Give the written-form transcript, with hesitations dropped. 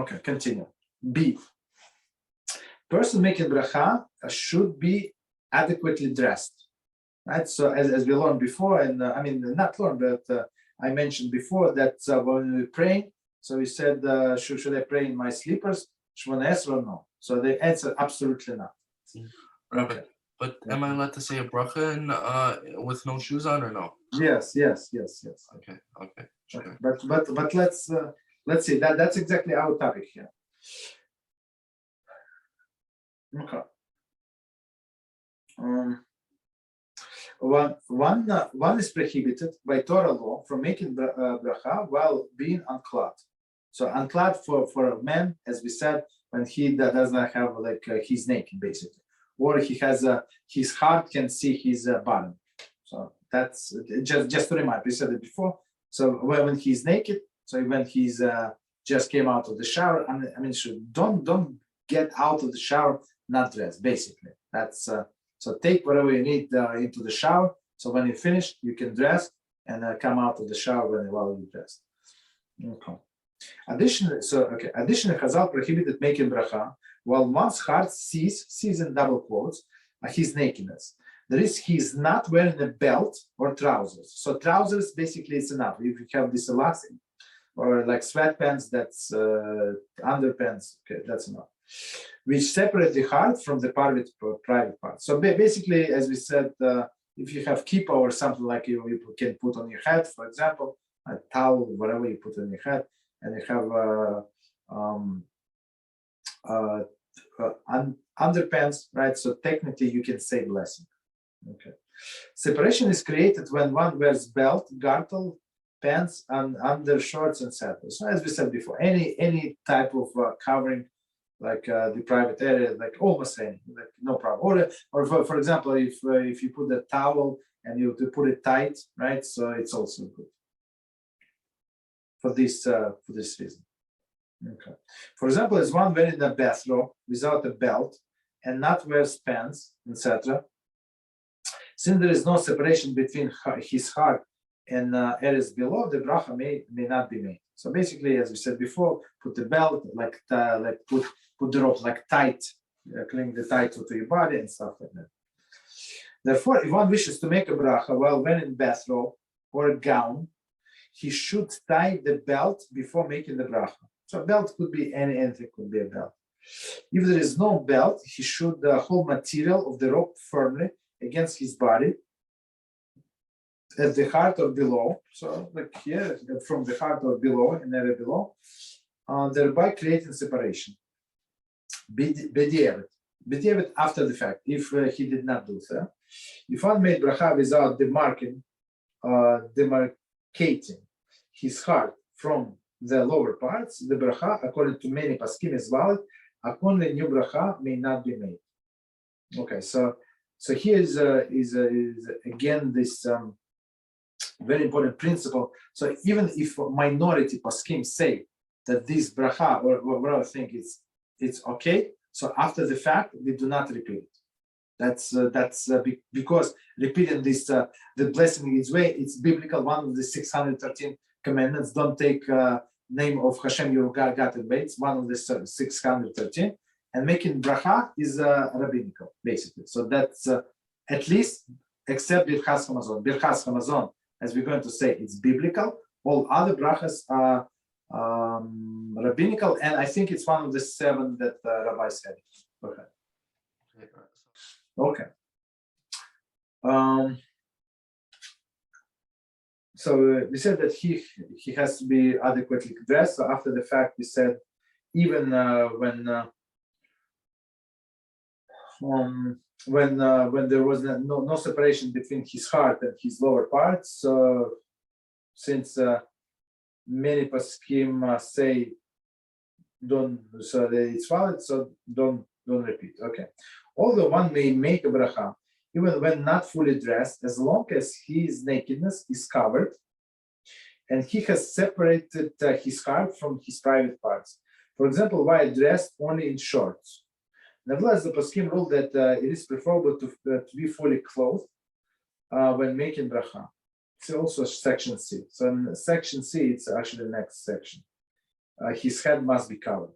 Okay, continue. B. Person making bracha should be adequately dressed, right? So as we learned before, and not learned, but I mentioned before that when we pray, so we said, should I pray in my slippers? Shmona Esrei or no? So the answer, absolutely not. Rabbi, okay. But am I allowed to say a bracha with no shoes on or no? Yes. Okay. Sure. But let's see. That's exactly our topic here. Okay. One is prohibited by Torah law from making bracha while being unclad. So unclad for a man, as we said, when he does not have he's naked basically, or he has his heart can see his bottom. So that's just to remind. We said it before. So when he's naked, so when he's just came out of the shower, don't get out of the shower not dressed. Basically, that's so take whatever you need into the shower. So when you finish, you can dress and come out of the shower while you dress. Okay. Additionally, Chazal prohibited making bracha while one's heart sees in double quotes his nakedness. That is, he's not wearing a belt or trousers. So trousers basically is enough. If you have this elastic or like sweatpants, that's underpants. Okay, that's enough. Which separate the heart from the private part. So basically, as we said, if you have kippah or something like you can put on your head, for example, a towel, whatever you put on your head, and you have underpants, right? So technically, you can say blessing. Okay. Separation is created when one wears belt, girdle, pants, and undershorts, etc. So as we said before, any type of covering, like the private area, like almost any, like no problem. Or for example, if you put a towel and you put it tight, right? So it's also good for this reason. Okay. For example, is one wearing a bathrobe without a belt and not wears pants, etc. Since there is no separation between his heart and areas below, the bracha may not be made. So basically, as we said before, put the belt like put the rope like tight, cling the tight to your body and stuff like that. Therefore, if one wishes to make a bracha while wearing bathrobe or a gown, he should tie the belt before making the bracha. So a belt could be anything, could be a belt. If there is no belt, he should hold material of the rope firmly against his body at the heart or below. So like here, from the heart or below, an area below, thereby creating separation. Bediavad after the fact, if he did not do so. If one made bracha without demarcating his heart from the lower parts, the bracha, according to many paskim, is valid. Accordingly, new bracha may not be made. Okay, so here is again this very important principle. So even if minority paskim say that this bracha or whatever thing it's okay, so after the fact we do not repeat it. That's because repeating this the blessing in its way, it's biblical. One of the 613 commandments. Don't take name of Hashem your God in vain. It's one of the 613. And making bracha is rabbinical, basically. So that's at least except Birchas Hamazon. Birchas Hamazon, as we're going to say, it's biblical. All other brachas are rabbinical, and I think it's one of the 7 that Rabbi said. Okay. So we said that he has to be adequately dressed. So after the fact, we said even when there was no separation between his heart and his lower parts, since many paskim say don't, so it's valid, so don't repeat. Okay. Although one may make a bracha even when not fully dressed, as long as his nakedness is covered and he has separated his heart from his private parts. For example, while dressed only in shorts. Nevertheless, the poskim rule that it is preferable to be fully clothed when making bracha. It's also section C. So in section C, it's actually the next section. his head must be covered.